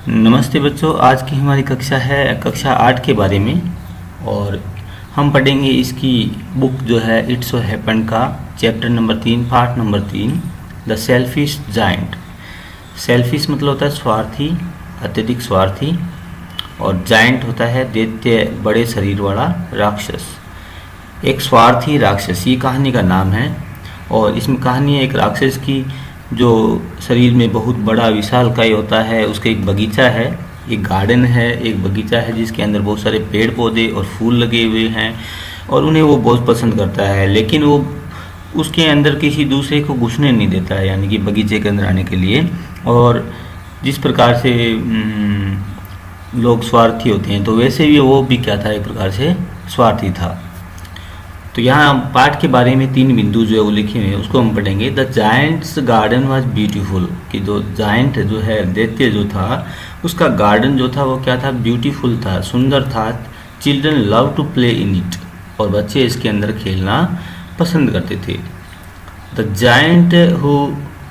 नमस्ते बच्चों, आज की हमारी कक्षा है कक्षा 8 के बारे में। और हम पढ़ेंगे इसकी बुक जो है इट्स सो हैपन का chapter number 3 part number 3 the selfish giant. Selfish मतलब होता है स्वार्थी, अत्यधिक स्वार्थी, और जायंट होता है दैत्य, बड़े शरीर वाला राक्षस। एक स्वार्थी राक्षस ये कहानी का नाम है। और इसमें कहानी है एक राक्षस की जो शरीर में बहुत बड़ा विशालकाय होता है। उसका एक बगीचा है, एक गार्डन है, एक बगीचा है जिसके अंदर बहुत सारे पेड़ पौधे और फूल लगे हुए हैं और उन्हें वो बहुत पसंद करता है। लेकिन वो उसके अंदर किसी दूसरे को घुसने नहीं देता है, यानी कि बगीचे के अंदर आने के लिए। और जिस प्रकार से लोग स्वार्थी होते हैं, तो वैसे भी वो भी क्या था, एक प्रकार से स्वार्थी था। तो यहाँ पाठ के बारे में 3 बिंदु जो है वो लिखे हुए हैं, उसको हम पढ़ेंगे। The giant's garden was beautiful, कि जो जायंट जो है दैत्य जो था, उसका गार्डन जो था वो क्या था, ब्यूटीफुल था, सुंदर था। Children love to play in it, और बच्चे इसके अंदर खेलना पसंद करते थे। The giant who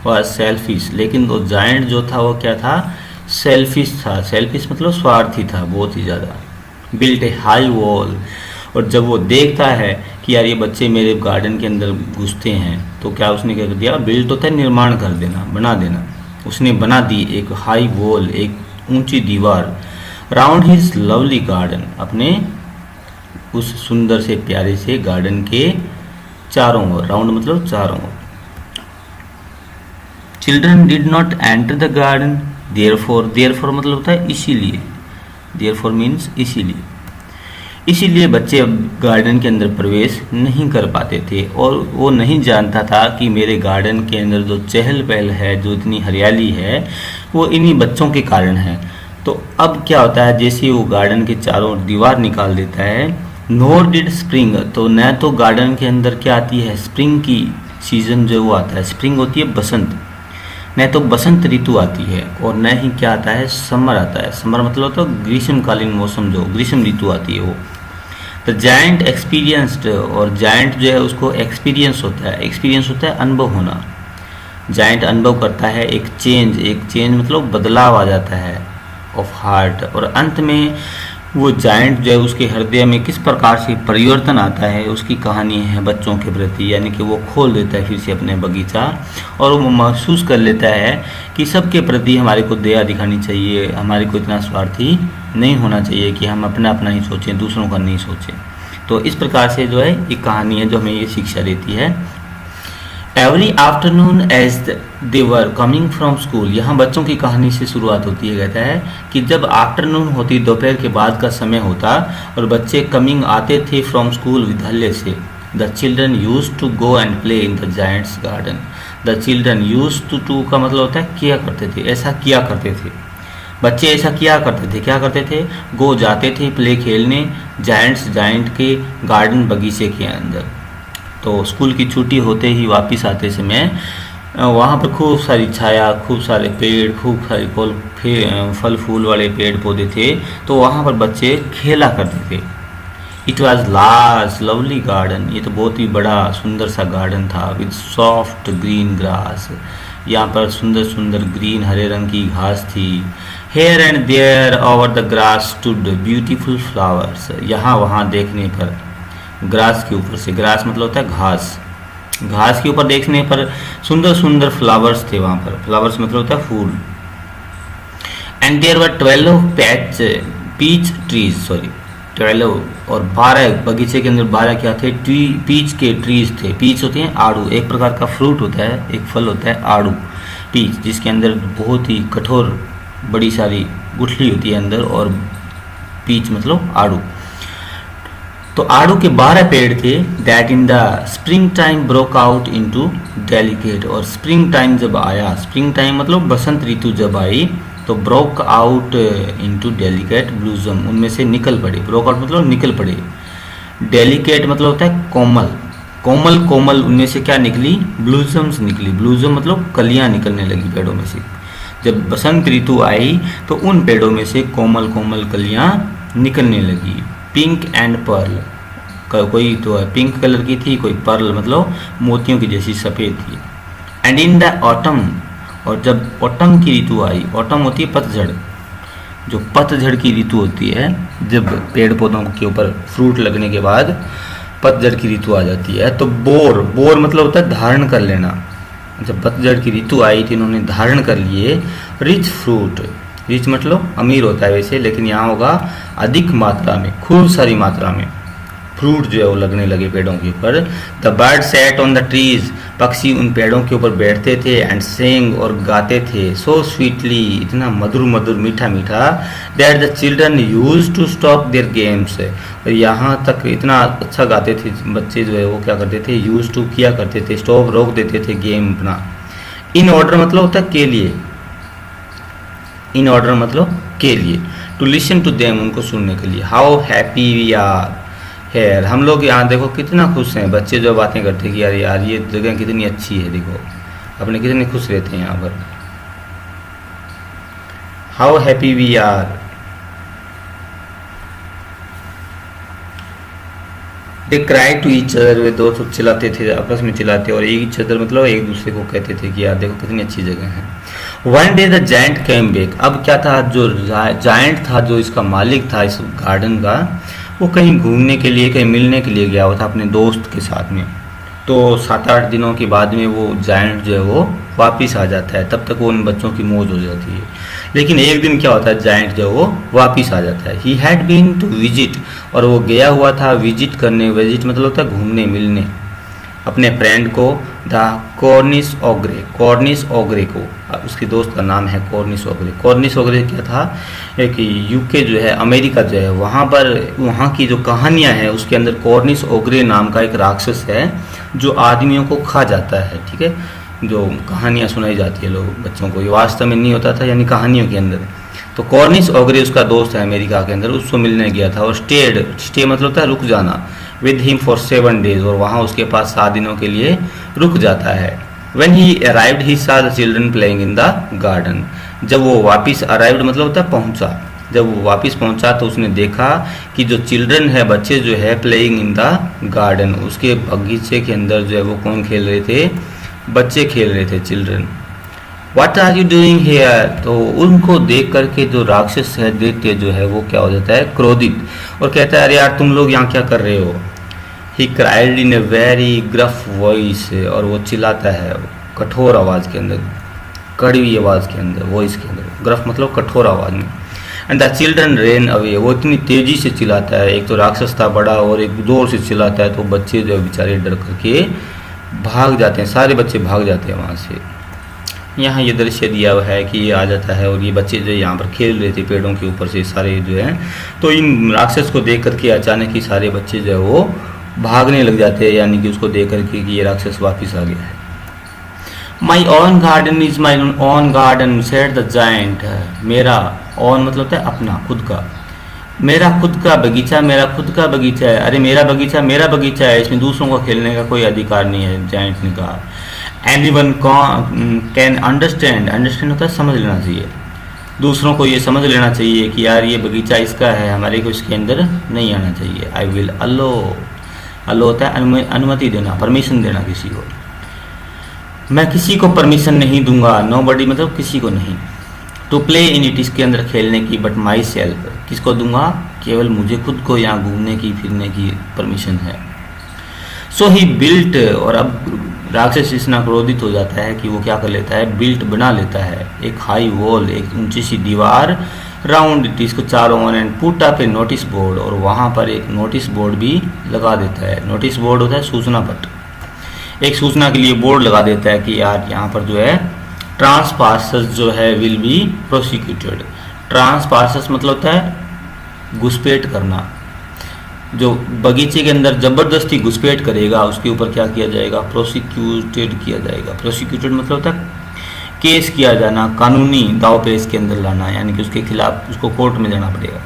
was selfish, लेकिन वो जायंट जो था वो क्या था, सेल्फिश था। सेल्फिश मतलब स्वार्थी था बहुत ही ज़्यादा। बिल्ट ए हाई वॉल, और जब वो देखता है कि यार ये बच्चे मेरे गार्डन के अंदर घुसते हैं, तो क्या उसने क्या कर दिया, बिल्ट होता है निर्माण कर देना, बना देना। उसने बना दी एक हाई वॉल, एक ऊंची दीवार, राउंड हिज लवली गार्डन, अपने उस सुंदर से प्यारे से गार्डन के चारों ओर। राउंड मतलब चारों ओर। Children did not enter the garden therefore, therefore मतलब होता है इसीलिए, देयरफॉर मीन्स इसीलिए। इसीलिए बच्चे अब गार्डन के अंदर प्रवेश नहीं कर पाते थे। और वो नहीं जानता था कि मेरे गार्डन के अंदर जो चहल पहल है, जो इतनी हरियाली है, वो इन्हीं बच्चों के कारण है। तो अब क्या होता है, जैसे वो गार्डन के चारों ओर दीवार निकाल देता है, नोर डिड स्प्रिंग, तो न तो गार्डन के अंदर क्या आती है, स्प्रिंग की सीजन जो वो आता है, स्प्रिंग होती है बसंत, न तो बसंत ऋतु आती है, और न ही क्या आता है, समर आता है। समर मतलब तो ग्रीष्मकालीन मौसम, जो ग्रीष्म ऋतु आती है वो। द जायंट एक्सपीरियंस्ड, और जायंट जो है उसको एक्सपीरियंस होता है, एक्सपीरियंस होता है अनुभव होना। जायंट अनुभव करता है एक चेंज मतलब बदलाव आ जाता है ऑफ हार्ट। और अंत में वो जायंट जो है उसके हृदय में किस प्रकार से परिवर्तन आता है, उसकी कहानी है बच्चों के प्रति। यानी कि वो खोल देता है फिर से अपने बगीचा, और वो महसूस कर लेता है कि सबके प्रति हमारे को दया दिखानी चाहिए, हमारे को इतना स्वार्थी नहीं होना चाहिए कि हम अपना अपना ही सोचें, दूसरों का नहीं सोचें। तो इस प्रकार से जो है एक कहानी है जो हमें ये शिक्षा देती है। Every afternoon as they were coming from school, यहाँ बच्चों की कहानी से शुरुआत होती है। कहता है कि जब आफ्टरनून होती, दोपहर के बाद का समय होता, और बच्चे कमिंग आते थे फ्रॉम स्कूल विद्यालय से, the children used to go and play in the giant's garden. The children used to का मतलब होता है किया करते थे, ऐसा किया करते थे बच्चे, ऐसा किया करते थे। क्या करते थे, गो जाते थे प्ले खेलने, जायंट के गार्डन बगीचे के अंदर। तो स्कूल की छुट्टी होते ही वापस आते समय वहाँ पर खूब सारी छाया, खूब सारे पेड़, खूब सारी फल फूल वाले पेड़ पौधे थे, तो वहाँ पर बच्चे खेला करते थे। It was large lovely garden, ये तो बहुत ही बड़ा सुंदर सा गार्डन था। विद सॉफ्ट ग्रीन ग्रास, यहाँ पर सुंदर सुंदर ग्रीन हरे रंग की घास थी। Here and there over the grass stood beautiful flowers, यहाँ वहाँ देखने पर ग्रास के ऊपर से, ग्रास मतलब होता है घास, घास के ऊपर देखने पर सुंदर सुंदर फ्लावर्स थे वहाँ पर। फ्लावर्स मतलब होता है फूल। And there were 12 peach trees, 12 और 12 बगीचे के अंदर 12 क्या थे, पीच के ट्रीज थे। पीच होते हैं आड़ू, एक प्रकार का फ्रूट होता है, एक फल होता है आड़ू, पीच, जिसके अंदर बहुत ही कठोर बड़ी सारी गुठली होती है अंदर, और पीच मतलब आड़ू। तो आड़ू के 12 पेड़ थे। That in the spring time broke out into delicate, और स्प्रिंग टाइम जब आया, स्प्रिंग टाइम मतलब बसंत ऋतु जब आई, तो ब्रोक आउट इनटू डेलिकेट ब्लूजम, उनमें से निकल पड़े। ब्रोक आउट मतलब निकल पड़े। डेलिकेट मतलब होता है कोमल, कोमल कोमल, उनमें से क्या निकली, ब्लूजम्स निकली। ब्लूजम मतलब कलियां निकलने लगी पेड़ों में से। जब बसंत ऋतु आई तो उन पेड़ों में से कोमल कोमल कलियां निकलने लगी। पिंक एंड पर्ल, कोई तो पिंक कलर की थी, कोई पर्ल मतलब मोतियों की जैसी सफ़ेद थी। एंड इन द ऑटम, और जब ऑटम की ऋतु आई, ऑटम होती है पतझड़, जो पतझड़ की ऋतु होती है, जब पेड़ पौधों के ऊपर फ्रूट लगने के बाद पतझड़ की ऋतु आ जाती है, तो बोर, बोर मतलब होता है धारण कर लेना। जब पतझड़ की ऋतु आई थी, इन्होंने धारण कर लिए रिच फ्रूट। रिच मतलब अमीर होता है वैसे, लेकिन यहाँ होगा अधिक मात्रा में, खूब सारी मात्रा में फ्रूट जो है वो लगने लगे पेड़ों के ऊपर। The bird set on the trees, पक्षी उन पेड़ों के ऊपर बैठते थे, एंड सेंग और गाते थे, सो स्वीटली, इतना मधुर मधुर मीठा मीठा, that the children used to stop their games. और यहाँ तक इतना अच्छा गाते थे बच्चे जो है वो क्या करते थे, यूज टू किया करते थे, स्टॉप रोक देते थे गेम अपना। इन ऑर्डर मतलब होता है के लिए, इन ऑर्डर मतलब के लिए, टू लिसन टू देम, उनको सुनने के लिए। How happy we are here, हम लोग यहाँ देखो कितना खुश हैं। बच्चे जो बातें करते हैं कि यार यार ये जगह कितनी अच्छी है, देखो अपने कितने खुश रहते हैं यहाँ पर। How happy we are, they cry to each other, वे दोस्त चिल्लाते थे, आपस में चिल्लाते, और ईच अदर मतलब एक दूसरे को कहते थे कि यार देखो कितनी अच्छी जगह है। One day the giant came back, अब क्या था, जो जायंट था, जो इसका मालिक था इस गार्डन का, वो कहीं घूमने के लिए, कहीं मिलने के लिए गया हुआ था अपने दोस्त के साथ में। तो 7-8 दिनों के बाद में वो जायंट जो है वो वापस आ जाता है, तब तक वो उन बच्चों की मौज हो जाती है। लेकिन एक दिन क्या होता है, जायंट जो है वो वापस आ जाता है। He had been to visit, और वो गया हुआ था विजिट करने, विजिट मतलब होता है घूमने मिलने, अपने फ्रेंड को, द कॉर्निश ओग्रे, कॉर्निश ओग्रे को, उसके दोस्त का नाम है कॉर्निश ओग्रे। कॉर्निश ओग्रे क्या था, एक यूके जो है, अमेरिका जो है, वहाँ पर वहाँ की जो कहानियाँ हैं उसके अंदर कॉर्निश ओग्रे नाम का एक राक्षस है जो आदमियों को खा जाता है, ठीक है। जो कहानियाँ सुनाई जाती है लोग बच्चों को, ये वास्तव में नहीं होता था, यानी कहानियों के अंदर। तो कॉर्निश ओग्रे उसका दोस्त है अमेरिका के अंदर, उसको मिलने गया था, और स्टे मतलब होता है रुक जाना, विद हिम फॉर 7 days, और वहाँ उसके पास 7 दिनों के लिए रुक जाता है। When he arrived, he saw the children playing in the garden. जब वो वापस arrived मतलब होता है पहुँचा, जब वो वापस पहुँचा तो उसने देखा कि जो चिल्ड्रन है, बच्चे जो है, प्लेइंग इन द गार्डन, उसके बगीचे के अंदर जो है वो कौन खेल रहे थे, बच्चे खेल रहे थे, children. What are you doing here? तो उनको देख करके जो राक्षस है, देख के जो है वो क्या हो जाता है, क्रोधित, और कहता है अरे यार तुम लोग यहाँ क्या कर रहे हो। He cried in a very gruff voice, और वो चिल्लाता है कठोर आवाज़ के अंदर, कड़वी आवाज़ के अंदर, वॉइस के अंदर, ग्रफ मतलब कठोर आवाज़ में। And the children rain away, वो इतनी तेज़ी से चिल्लाता है, एक तो राक्षस था बड़ा और एक जोर से चिल्लाता है, तो बच्चे जो बेचारे डर करके भाग जाते हैं, सारे बच्चे भाग जाते हैं वहाँ से। यहाँ ये दृश्य दिया हुआ है कि ये आ जाता है और ये बच्चे जो यहाँ पर खेल रहे थे पेड़ों के ऊपर से सारे जो है, तो इन राक्षस को देख करके अचानक ही सारे बच्चे जो है वो भागने लग जाते हैं, यानी कि उसको देख करके कि ये राक्षस वापस आ गया है। My own garden is my own garden said the giant, मेरा ओन मतलब होता है अपना, खुद का, मेरा खुद का बगीचा, मेरा खुद का बगीचा है, अरे मेरा बगीचा है, इसमें दूसरों को खेलने का कोई अधिकार नहीं है, जायंट ने कहा। एनीवन कैन अंडरस्टैंड, अंडरस्टैंड होता है समझ लेना चाहिए, दूसरों को ये समझ लेना चाहिए कि यार ये बगीचा इसका है, हमारे को इसके अंदर नहीं आना चाहिए। आई विल अलो, अलो होता है अनुमति देना, परमिशन देना किसी को, मैं किसी को परमिशन नहीं दूंगा, नोबडी मतलब किसी को नहीं, टू प्ले इन इट, इसके अंदर खेलने की, बट माई सेल्फ, किसको दूंगा, केवल मुझे खुद को यहाँ घूमने की फिरने की परमिशन है। सो ही बिल्ट, और अब राक्षस इतना क्रोधित हो जाता है कि वो क्या कर लेता है, बिल्ट बना लेता है एक हाई वॉल, एक ऊंची सी दीवार, राउंड इट, इसको चारों ओर, and put up a notice board, और वहाँ पर एक नोटिस बोर्ड भी लगा देता है। नोटिस बोर्ड होता है सूचना पट, एक सूचना के लिए बोर्ड लगा देता है कि यार यहाँ पर जो है ट्रांसपासर्स जो है विल बी प्रोसिक्यूटेड। ट्रांसपासर्स मतलब होता है घुसपैठ करना, जो बगीचे के अंदर जबरदस्ती घुसपैठ करेगा उसके ऊपर क्या किया जाएगा, प्रोसिक्यूटेड किया जाएगा। प्रोसिक्यूटेड मतलब होता है केस किया जाना, कानूनी दाव पेश के अंदर लाना, यानी कि उसके खिलाफ उसको कोर्ट में जाना पड़ेगा।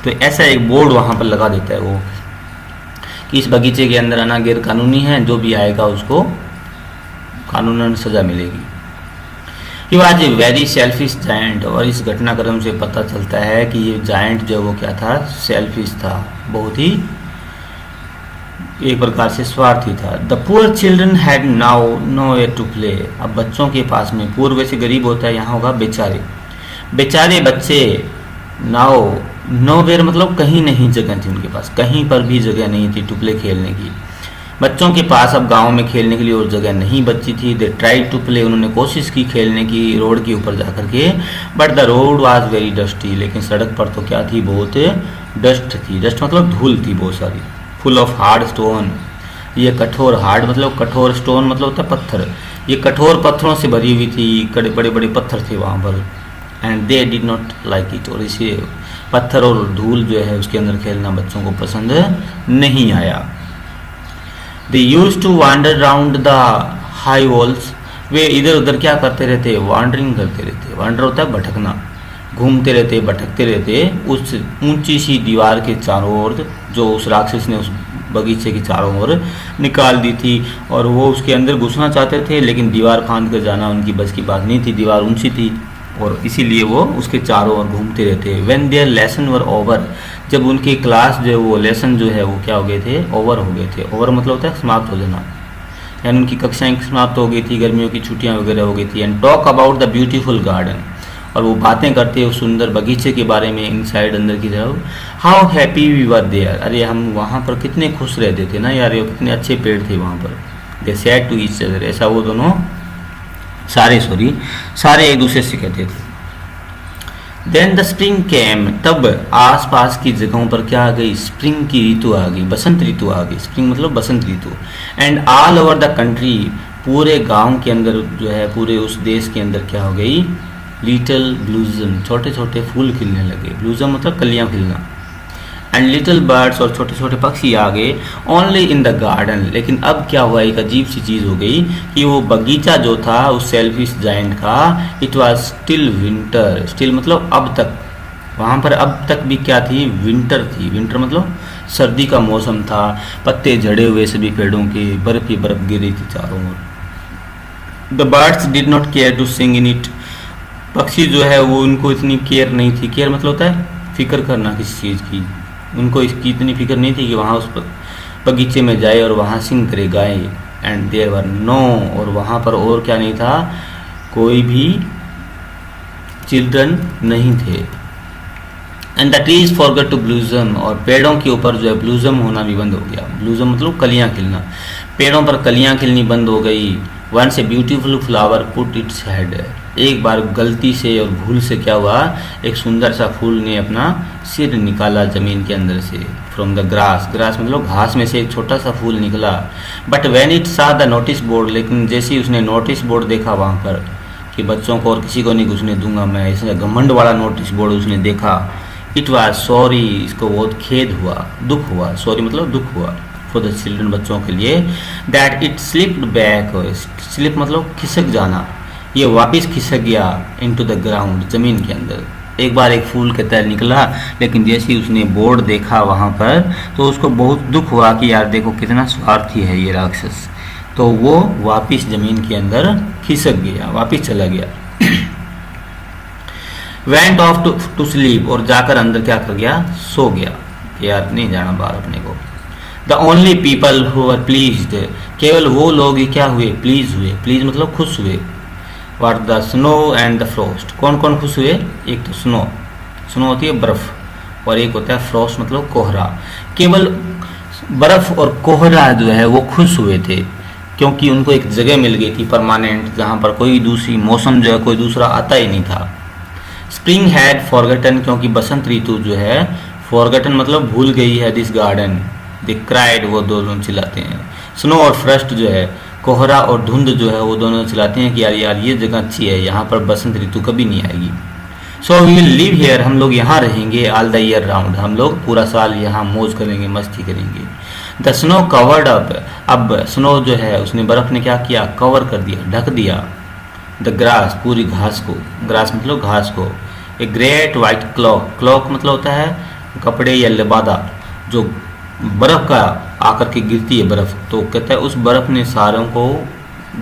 तो ऐसा एक बोर्ड वहाँ पर लगा देता है वो कि इस बगीचे के अंदर आना गैर कानूनी है, जो भी आएगा उसको कानूनन सजा मिलेगी। He was a very selfish giant, और इस घटनाक्रम से पता चलता है कि ये जायंट जो वो क्या था, सेल्फिश था, बहुत ही एक प्रकार से स्वार्थी था। The poor children had now no way to play, अब बच्चों के पास में, पूर्व वैसे गरीब होता है, यहाँ होगा बेचारे, बेचारे बच्चे नाउ नोवेयर मतलब कहीं नहीं जगह थी उनके पास, कहीं पर भी जगह नहीं थी टू प्ले खेलने की। बच्चों के पास अब गांव में खेलने के लिए और जगह नहीं बची थी। दे ट्राइड टू प्ले, उन्होंने कोशिश की खेलने की रोड के ऊपर जाकर के, but the road was very dusty, लेकिन सड़क पर तो क्या थी, बहुत डस्ट थी। डस्ट मतलब धूल थी बहुत सारी। फुल ऑफ हार्ड स्टोन, ये कठोर, हार्ड मतलब कठोर, स्टोन मतलब होता है पत्थर, ये कठोर पत्थरों से भरी हुई थी, बड़े बड़े पत्थर थे वहाँ पर। And they did not like it, और इसे पत्थर और धूल जो है उसके अंदर खेलना बच्चों को पसंद नहीं आया। They use to wander round the high walls, वे इधर उधर क्या करते रहते, वांडरिंग करते रहते। वांडर होता है भटकना, घूमते रहते, भटकते रहते उस ऊंची सी दीवार के चारों ओर, जो उस राक्षस ने उस बगीचे की चारों ओर निकाल दी थी, और वो उसके अंदर घुसना चाहते थे, लेकिन दीवार फांद कर जाना उनकी बस की बात नहीं थी, दीवार ऊंची थी, और इसीलिए वो उसके चारों ओर घूमते रहते। When there lesson were over, जब उनकी क्लास जो है वो लेसन जो है वो क्या हो गए थे, ओवर हो गए थे। ओवर मतलब होता है समाप्त हो जाना, यानी उनकी कक्षाएं समाप्त हो गई थी, गर्मियों की छुट्टियां वगैरह हो गई थी। And talk about the beautiful garden, और वो बातें करते उस सुंदर बगीचे के बारे में, इनसाइड अंदर की तरफ। How happy we were there, अरे हम वहाँ पर कितने खुश रहते थे ना यार, ये कितने अच्छे पेड़ थे वहाँ पर। They said to each other, ऐसा वो दोनों सारे एक दूसरे से कहते थे। देन द स्प्रिंग केम, तब आसपास की जगहों पर क्या आ गई, स्प्रिंग की ऋतु आ गई, बसंत ऋतु आ गई। स्प्रिंग मतलब बसंत ऋतु। And all over the country, पूरे गांव के अंदर जो है, पूरे उस देश के अंदर क्या हो गई, लिटिल ब्लूजम, छोटे छोटे फूल खिलने लगे। ब्लूजम मतलब कलियां खिलना। एंड लिटिल बर्ड्स, और छोटे छोटे पक्षी आ गए। ओनली इन द गार्डन, लेकिन अब क्या हुआ, एक अजीब सी चीज़ हो गई कि वो बगीचा जो था उस सेल्फिश जायंट का, it was still winter. Still मतलब अब तक, वहाँ पर अब तक भी क्या थी, विंटर थी। विंटर मतलब सर्दी का मौसम था, पत्ते झड़े हुए सभी पेड़ों के, बर्फ ही बर्फ गिर रही थी चारों ओर। The birds did not care to sing in it, पक्षी जो है वो उनको इतनी केयर नहीं थी। केयर मतलब होता है फिक्र करना किसी चीज़ की, उनको इसकी इतनी फिक्र नहीं थी कि वहाँ उस बगीचे में जाए और वहाँ सिंग करे, गाए। एंड देयर वर नो, और वहाँ पर और क्या नहीं था, कोई भी चिल्ड्रन नहीं थे। And the trees forgot to blossom, और पेड़ों के ऊपर जो है ब्लूजम होना भी बंद हो गया। ब्लूजम मतलब कलियां खिलना, पेड़ों पर कलियां खिलनी बंद हो गई। Once a beautiful flower put its head, एक बार गलती से और भूल से क्या हुआ, एक सुंदर सा फूल ने अपना सिर निकाला जमीन के अंदर से। फ्रॉम द ग्रास, ग्रास मतलब घास में से एक छोटा सा फूल निकला। बट व्हेन इट सा द नोटिस बोर्ड, लेकिन जैसे ही उसने नोटिस बोर्ड देखा वहाँ पर कि बच्चों को और किसी को नहीं घुसने दूंगा मैं, ऐसा घमंड वाला नोटिस बोर्ड उसने देखा। इट वाज सॉरी, इसको बहुत खेद हुआ, दुख हुआ। सॉरी मतलब दुख हुआ फॉर द चिल्ड्रन, बच्चों के लिए। That it slipped back, slip मतलब खिसक जाना, ये वापस खिसक गया इनटू द ग्राउंड, जमीन के अंदर। एक बार एक फूल के तरह निकला, लेकिन जैसे ही उसने बोर्ड देखा वहाँ पर, तो उसको बहुत दुख हुआ कि यार देखो कितना स्वार्थी है ये राक्षस, तो वो वापस जमीन के अंदर खिसक गया, वापस चला गया। वेंट ऑफ टू स्लीप, और जाकर अंदर क्या कर गया, सो गया, यार नहीं जाना बाहर अपने को। The only people who are pleased, केवल वो लोग ही क्या हुए, प्लीज हुए। प्लीज मतलब खुश हुए। Were the snow and the Frost, कौन कौन खुश हुए, एक तो स्नो, स्नो होती है बर्फ, और एक होता है फ्रॉस्ट मतलब कोहरा। केवल बर्फ और कोहरा जो है वो खुश हुए थे, क्योंकि उनको एक जगह मिल गई थी परमानेंट, जहाँ पर कोई दूसरी मौसम जो है कोई दूसरा आता ही नहीं था। स्प्रिंग हैड फॉरगटन, क्योंकि बसंत ऋतु जो है, फॉरगटन मतलब भूल गई है, दिस गार्डन। दे क्राइड, वो दोनों चिल्लाते हैं। स्नो और फ्रस्ट जो है, कोहरा और धुंध जो है, वो दोनों चिल्लाते हैं कि यार यार ये जगह अच्छी है, यहाँ पर बसंत ऋतु कभी नहीं आएगी। So we will live here, हम लोग यहाँ रहेंगे ऑल द ईयर राउंड, हम लोग पूरा साल यहाँ मौज करेंगे, मस्ती करेंगे। द स्नो कवर्ड अप, अब स्नो जो है उसने, बर्फ ने क्या किया, कवर कर दिया, ढक दिया। द ग्रास, पूरी घास को, ग्रास मतलब घास को। A great white clock, clock मतलब होता है कपड़े या लिबादा, जो बर्फ का आकर के गिरती है बर्फ, तो कहता है उस बर्फ ने सारों को,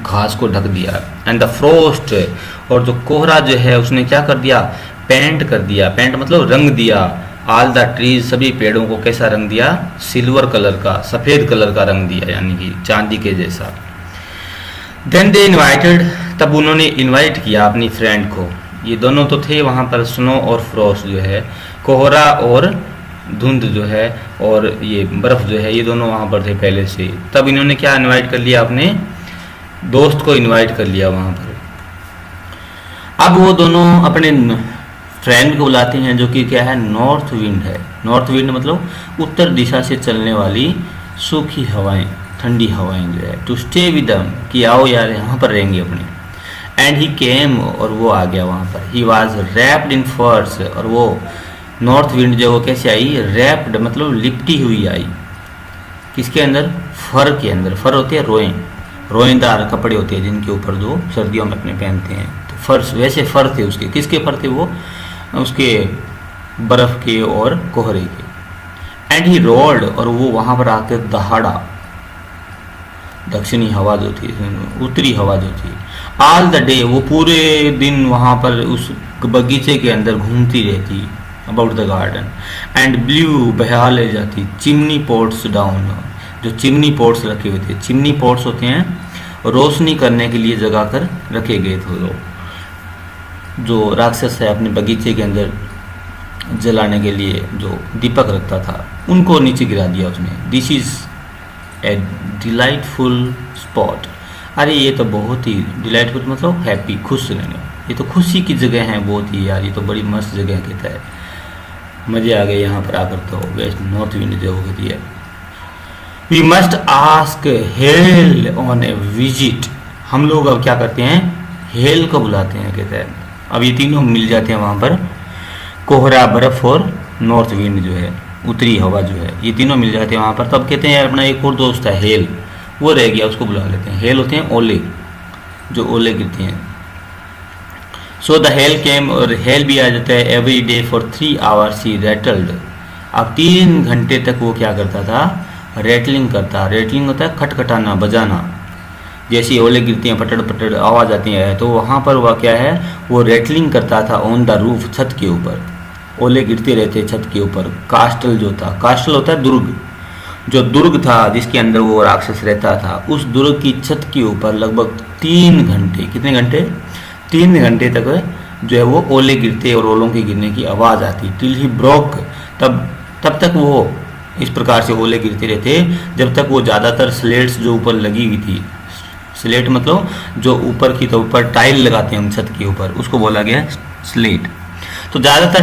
घास को ढक दिया। एंड द फ्रोस्ट, और जो कोहरा जो है उसने क्या कर दिया, पेंट कर दिया। पेंट मतलब रंग दिया। ऑल द ट्रीज, सभी पेड़ों को कैसा रंग दिया, सिल्वर कलर का, सफ़ेद कलर का रंग दिया, यानी कि चांदी के जैसा। देन दे इन्वाइटेड, तब उन्होंने इन्वाइट किया अपनी फ्रेंड को। ये दोनों तो थे वहाँ पर, स्नो और फ्रॉस्ट जो है, कोहरा और धुंध जो है और ये बर्फ़ जो है ये दोनों वहाँ पर थे पहले से। तब इन्होंने क्या इनवाइट कर लिया, अपने दोस्त को इनवाइट कर लिया वहाँ पर। अब वो दोनों अपने फ्रेंड को बुलाते हैं, जो कि क्या है, नॉर्थ विंड है। नॉर्थ विंड मतलब उत्तर दिशा से चलने वाली सूखी हवाएं, ठंडी हवाएं जो है। टू स्टे विद देम, कि आओ यार यहाँ पर रहेंगे अपने। एंड ही केम, और वो आ गया वहाँ पर। ही वॉज रैप्ड इन फर्स, और वो नॉर्थ विंड जो वो कैसे आई, रैप्ड मतलब लिपटी हुई आई। किसके अंदर, फर के अंदर। फर होती है रोएं, रोएंदार कपड़े होते हैं जिनके ऊपर जो सर्दियों में अपने पहनते हैं। तो फर्स, वैसे फर थे उसके। किसके फर थे वो, उसके बर्फ़ के और कोहरे के। एंड ही रोल्ड, और वो वहाँ पर आकर दहाड़ा। दक्षिणी हवा जो थी, उत्तरी हवा जो थी, ऑल द डे, वो पूरे दिन वहाँ पर उस बगीचे के अंदर घूमती रहती, about the garden. And blue, बहा ले जाती, चिमनी पोट्स डाउन, जो चिमनी पोट्स रखे हुए थे। चिमनी पोट्स होते हैं रोशनी करने के लिए जगा कर रखे गए थे लोग। जो राक्षस है अपने बगीचे के अंदर जलाने के लिए जो दीपक रखता था, उनको नीचे गिरा दिया उसने। This is a delightful spot. अरे ये तो बहुत ही डिलाइटफुल मतलब हैप्पी, खुश रहने, ये तो खुशी की जगह है बहुत ही यार, ये तो बड़ी मस्त जगह कहता है। मज़े आ गए यहाँ पर आकर। तो वेस्ट नॉर्थ विंड जो होती है। We must ask hail on a visit. हम लोग अब क्या करते हैं, हेल को बुलाते हैं कहते हैं। अब ये तीनों मिल जाते हैं वहाँ पर, कोहरा, बर्फ़ और नॉर्थ विंड जो है, उत्तरी हवा जो है, ये तीनों मिल जाते हैं वहाँ पर। तब कहते हैं अपना एक और दोस्त है हेल, वो रह गया, उसको बुला लेते हैं। हेल होते हैं ओले, जो ओले गिरते हैं। सो द हेल केम, और हेल भी आ जाता है। Every day for 3 hours he rattled. अब 3 घंटे तक वो क्या करता था, रेटलिंग करता। रेटलिंग होता है खटखटाना, बजाना। जैसी ओले गिरती हैं, पटड़ पटड़ आवाज़ आती है, तो वहाँ पर वह क्या है, वो रेटलिंग करता था ऑन द रूफ, छत के ऊपर। ओले गिरते रहते छत के ऊपर। कास्टल जो था, कास्टल होता है दुर्ग, जो दुर्ग था जिसके अंदर वो राक्षस रहता था, उस दुर्ग की छत के ऊपर लगभग 3 घंटे, कितने घंटे, 3 घंटे तक जो है वो ओले गिरते और ओलों के गिरने की आवाज़ आती। टिल ही ब्रोक, तब तक वो इस प्रकार से ओले गिरते रहते जब तक वो ज़्यादातर स्लेट्स जो ऊपर लगी हुई थी, स्लेट मतलब जो ऊपर की, तो ऊपर टाइल लगाते हैं हम छत के ऊपर, उसको बोला गया स्लेट। तो ज़्यादातर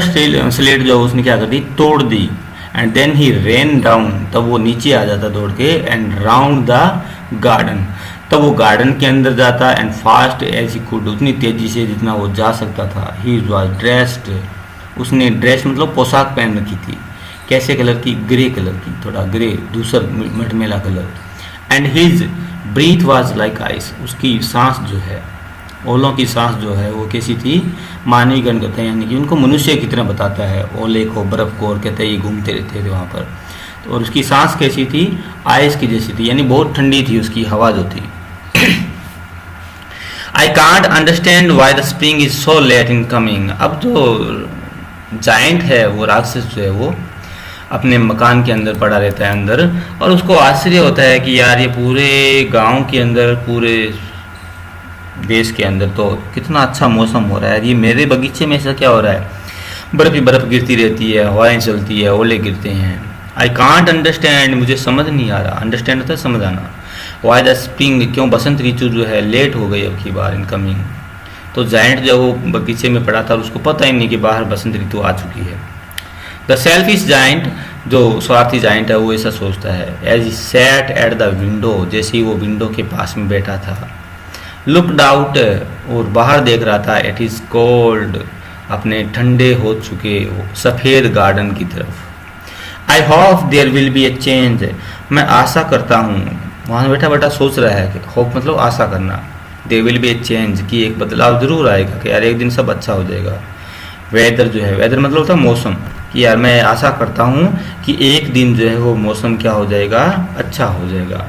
स्लेट जो उसने क्या कर दी, तोड़ दी। And then he ran down, तब वो नीचे आ जाता दौड़ के। एंड राउंड द गार्डन, तब वो गार्डन के अंदर जाता। And fast as he could, उतनी तेजी से जितना वो जा सकता था। ही वॉज ड्रेस्ड, उसने ड्रेस मतलब पोशाक पहन रखी थी। कैसे कलर की, ग्रे कलर की, थोड़ा ग्रे, धूसर मटमेला colour. And his breath was like ice, उसकी सांस जो है, ओलों की सांस जो है वो कैसी थी, मानवीय गण कहते हैं, यानी कि उनको मनुष्य की तरह बताता है ओले को, बर्फ़ को, और कहते हैं ये घूमते रहते थे वहाँ पर। तो और उसकी सांस कैसी थी, आइस की जैसी थी, यानी बहुत ठंडी थी उसकी हवा जो थी। I can't understand why the spring is so let in coming. अब जो जाइंट है, वो राक्षस जो है, वो अपने मकान के अंदर पड़ा रहता है अंदर, और उसको आश्चर्य होता है कि यार ये पूरे गांव के अंदर, पूरे देश के अंदर तो कितना अच्छा मौसम हो रहा है, ये मेरे बगीचे में ऐसा क्या हो रहा है, बर्फ़ ही बर्फ़ गिरती रहती है, हवाएं चलती है, ओले गिरते हैं। आई कांट अंडरस्टैंड, मुझे समझ नहीं आ रहा, अंडरस्टैंड होता है समझ आना। वाई द स्प्रिंग, क्यों बसंत ऋतु जो है लेट हो गई अब की बार इन कमिंग। तो जाइंट जो वो बगीचे में पड़ा था, उसको पता ही नहीं कि बाहर बसंत ऋतु आ चुकी है। द सेल्फिश जाइंट, जो स्वार्थी जाइंट है, वो ऐसा सोचता है। As he sat at the window, जैसे ही वो विंडो के पास में बैठा था। लुकड आउट, और बाहर देख रहा था। इट इज़ कोल्ड, अपने ठंडे हो चुके सफ़ेद गार्डन की तरफ। I hope there will be a change, मैं आशा करता हूँ, वहाँ बैठा बैठा सोच रहा है कि होप मतलब आशा करना, there will be a change, कि एक बदलाव जरूर आएगा, कि यार एक दिन सब अच्छा हो जाएगा। वेदर जो है, वेदर मतलब होता है मौसम, कि यार मैं आशा करता हूँ कि एक दिन जो है वो मौसम क्या हो जाएगा, अच्छा हो जाएगा।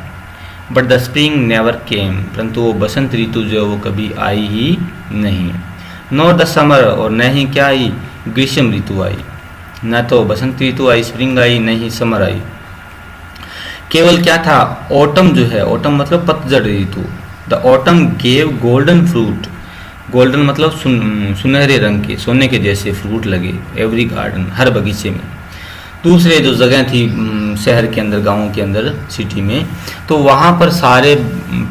But the spring never came, परंतु वो बसंत ऋतु जो है वो कभी आई ही नहीं। नॉट द समर, और न ही क्या आई, ग्रीष्म ऋतु आई। न तो बसंत ऋतु आई, स्प्रिंग आई, न ही समर आई। केवल क्या था, ऑटम जो है, ऑटम मतलब पतझड़ ऋतु। The autumn gave golden fruit, golden मतलब सुनहरे रंग के, सोने के जैसे फ्रूट लगे एवरी गार्डन, हर बगीचे में। दूसरे जो जगह थी शहर के अंदर, गाँव के अंदर, सिटी में, तो वहाँ पर सारे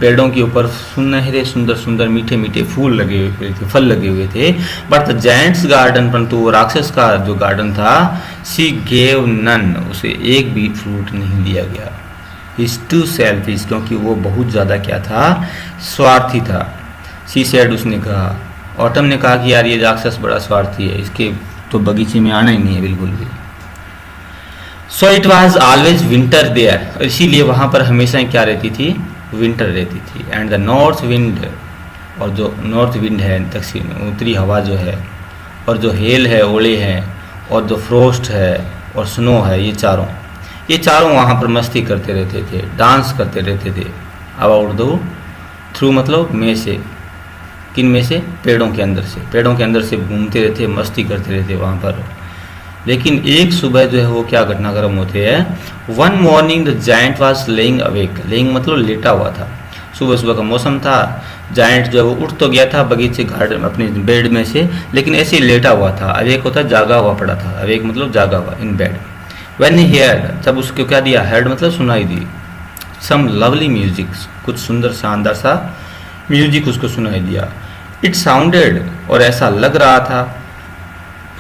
पेड़ों के ऊपर सुनहरे सुंदर सुंदर मीठे मीठे फूल लगे हुए थे, फल लगे हुए थे। बट द जायंट्स गार्डन, परंतु वो राक्षस का जो गार्डन था, सी गेव नन, उसे एक भी फ्रूट नहीं दिया गया। इज टू सेल्फिश, क्योंकि वो बहुत ज़्यादा क्या था, स्वार्थी था। सी सेड, उसने कहा, ऑटम ने कहा कि यार ये राक्षस बड़ा स्वार्थी है, इसके तो बगीचे में आना ही नहीं है बिल्कुल भी। So it was always winter there, इसीलिए वहाँ पर हमेशा क्या रहती थी, विंटर रहती थी। एंड द नॉर्थ विंड, और जो नॉर्थ विंड है, दक्षिण उत्तरी हवा जो है, और जो हेल है, ओले हैं, और जो फ्रोस्ट है और स्नो है, ये चारों वहाँ पर मस्ती करते रहते थे, डांस करते रहते थे। अबाउट दो थ्रू मतलब में से, किन में से, पेड़ों के अंदर से घूमते रहते, मस्ती करते रहते वहाँ पर। लेकिन एक सुबह जो है वो क्या घटनाक्रम होते हैं। One morning the giant was laying awake, laying मतलब लेटा हुआ था, सुबह का मौसम था। जायंट जो है वो उठ तो गया था बगीचे गार्डन अपने बेड में से, लेकिन ऐसे ही लेटा हुआ था। अवेक होता जागा हुआ पड़ा था, अवेक मतलब जागा हुआ, in bed. When he heard, तब उसको क्या दिया, हेard मतलब सुनाई दी, सम लवली म्यूजिक, कुछ सुंदर शानदार सा म्यूजिक उसको सुनाई दिया। इट साउंडेड, और ऐसा लग रहा था,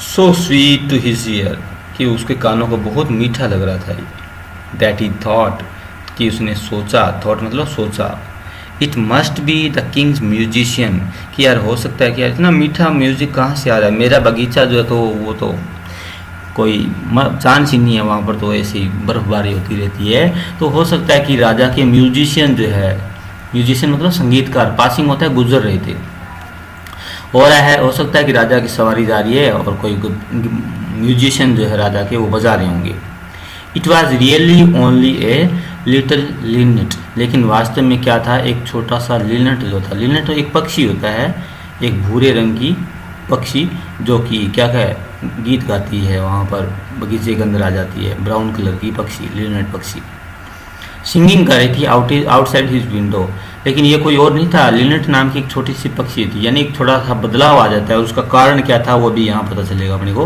so sweet to his ear, कि उसके कानों को बहुत मीठा लग रहा था। दैट ही थॉट, कि उसने सोचा, थॉट मतलब सोचा, it must be the Kings musician, कि यार हो सकता है कि यार इतना मीठा म्यूजिक कहाँ से आ रहा है, मेरा बगीचा जो है तो वो तो कोई चांस ही नहीं है, वहाँ पर तो ऐसी बर्फबारी होती रहती है, तो हो सकता है कि राजा के म्यूजिशियन जो है, म्यूजिशियन मतलब संगीतकार, पासिंग होता है, गुजर रहे थे। हो रहा है, हो सकता है कि राजा की सवारी जा रही है और कोई म्यूजिशियन जो है राजा के वो बजा रहे होंगे। It was really only a little Lynette, लेकिन वास्तव में क्या था, एक छोटा सा लिनेट जो था। लिनेट एक पक्षी होता है, एक भूरे रंग की पक्षी, जो कि क्या है, गीत गाती है, वहाँ पर बगीचे के अंदर आ जाती है, ब्राउन कलर की पक्षी, लिनेट पक्षी सिंगिंग कर रही थी आउटसाइड हिज विंडो। लेकिन ये कोई और नहीं था, लिनेट नाम की एक छोटी सी पक्षी थी, यानी एक थोड़ा सा बदलाव आ जाता है। उसका कारण क्या था वो भी यहाँ पता चलेगा अपने को,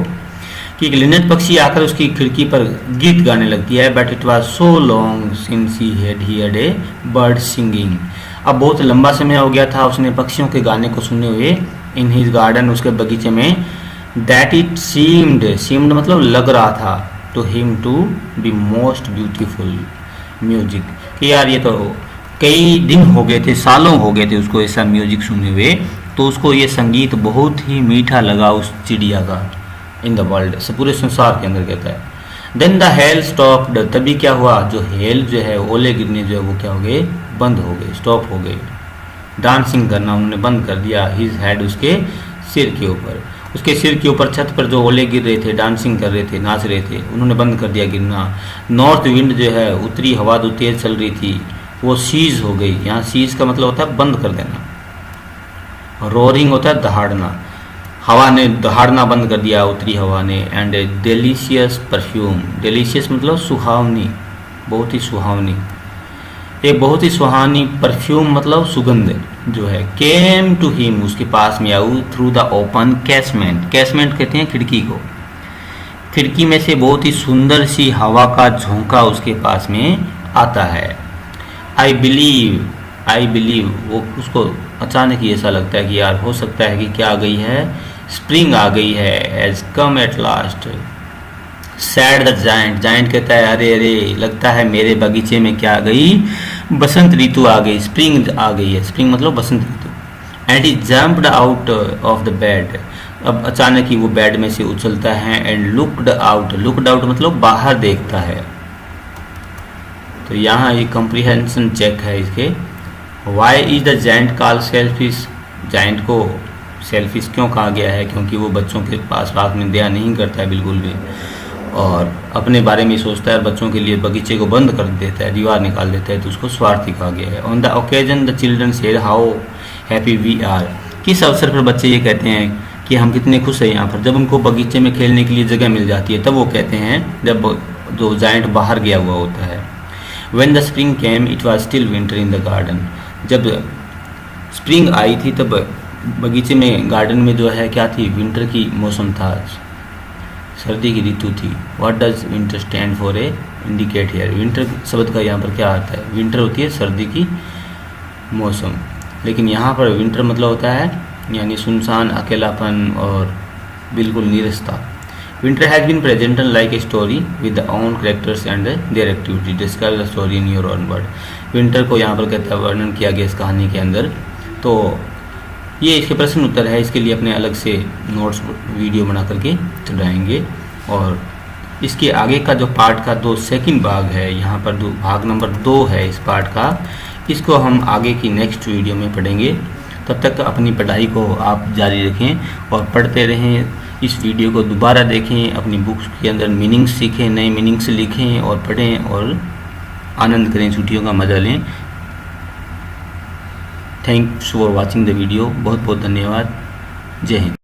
कि एक लिनेट पक्षी आकर उसकी खिड़की पर गीत गाने लगती है। But it was so long since he had a bird singing, अब बहुत लंबा समय हो गया था उसने पक्षियों के गाने को सुने हुए, इन हिज गार्डन, उसके बगीचे में। दैट इट सीम्ड मतलब लग रहा था, to him to be most beautiful music, कि यार ये तो कई दिन हो गए थे, सालों हो गए थे उसको ऐसा म्यूजिक सुने हुए, तो उसको ये संगीत बहुत ही मीठा लगा उस चिड़िया का, इन द वर्ल्ड, पूरे संसार के अंदर कहता है। देन द हेल स्टॉप्ड, तभी क्या हुआ, जो हेल जो है, ओले गिरने जो है वो क्या हो गए, बंद हो गए, स्टॉप हो गए। डांसिंग करना उन्होंने बंद कर दिया, हिज हेड, उसके सिर के ऊपर, उसके सिर के ऊपर छत पर जो ओले गिर रहे थे, डांसिंग कर रहे थे, नाच रहे थे, उन्होंने बंद कर दिया गिरना। नॉर्थ विंड जो है, उत्तरी हवा जो तेज चल रही थी, वो सीज हो गई। यहाँ सीज का मतलब होता है बंद कर देना, रोरिंग होता है दहाड़ना, हवा ने दहाड़ना बंद कर दिया, उत्तरी हवा ने। एंड डेलीशियस परफ्यूम, डेलीशियस मतलब सुहावनी, बहुत ही सुहावनी, एक बहुत ही सुहानी परफ्यूम मतलब सुगंध जो है, केम टू हिम, उसके पास में आऊ, थ्रू द ओपन कैसमेंट, कैसमेंट कहते हैं खिड़की को, खिड़की में से बहुत ही सुंदर सी हवा का झोंका उसके पास में आता है। आई बिलीव, वो उसको अचानक ही ऐसा लगता है कि यार हो सकता है कि क्या आ गई है, स्प्रिंग आ गई है, has come at last. Sad the giant, giant कहता है अरे अरे, लगता है मेरे बगीचे में क्या आ गई, बसंत ऋतु आ गई, स्प्रिंग आ गई है, स्प्रिंग मतलब बसंत ऋतु। And he jumped out of the bed, अब अचानक ही वो बेड में से उछलता है। एंड लुक्ड आउट मतलब बाहर देखता है। तो यहाँ ये कंप्रीहेंशन चेक है इसके। Why is the giant called selfish, giant को सेल्फिश क्यों कहा गया है, क्योंकि वो बच्चों के पास में दया नहीं करता है बिल्कुल भी, और अपने बारे में सोचता है, बच्चों के लिए बगीचे को बंद कर देता है, दीवार निकाल देता है, तो उसको स्वार्थी कहा गया है। On the occasion the children said how happy we are, किस अवसर पर बच्चे ये कहते हैं कि हम कितने खुश हैं यहाँ पर, जब उनको बगीचे में खेलने के लिए जगह मिल जाती है, तब वो कहते हैं जब जो जायंट बाहर गया हुआ होता है। When the spring came it was still winter in the garden, जब स्प्रिंग आई थी तब बगीचे में गार्डन में जो है क्या थी, विंटर की मौसम था, सर्दी की ऋतु थी। What does winter stand for a indicate here, winter शब्द का यहाँ पर क्या आता है, विंटर होती है सर्दी की मौसम, लेकिन यहाँ पर विंटर मतलब होता है यानी सुनसान, अकेलापन और बिल्कुल नीरसता। Winter has been presented like a story with the own characters and their activity, describe the story in your own word. Winter को यहाँ पर कहता है वर्णन किया गया इस कहानी के अंदर। तो ये इसके प्रश्न उत्तर है, इसके लिए अपने अलग से नोट्स वीडियो बना करके चलाएंगे। और इसके आगे का जो पार्ट का दो सेकंड भाग है, यहाँ पर भाग नंबर 2 है इस पार्ट का, इसको हम आगे की नेक्स्ट वीडियो में पढ़ेंगे। तब तक अपनी पढ़ाई को आप जारी रखें और पढ़ते रहें। इस वीडियो को दोबारा देखें, अपनी बुक्स के अंदर मीनिंग्स सीखें, नए मीनिंग्स लिखें और पढ़ें और आनंद करें, छुट्टियों का मज़ा लें। Thanks for watching the video, बहुत बहुत धन्यवाद। जय हिंद।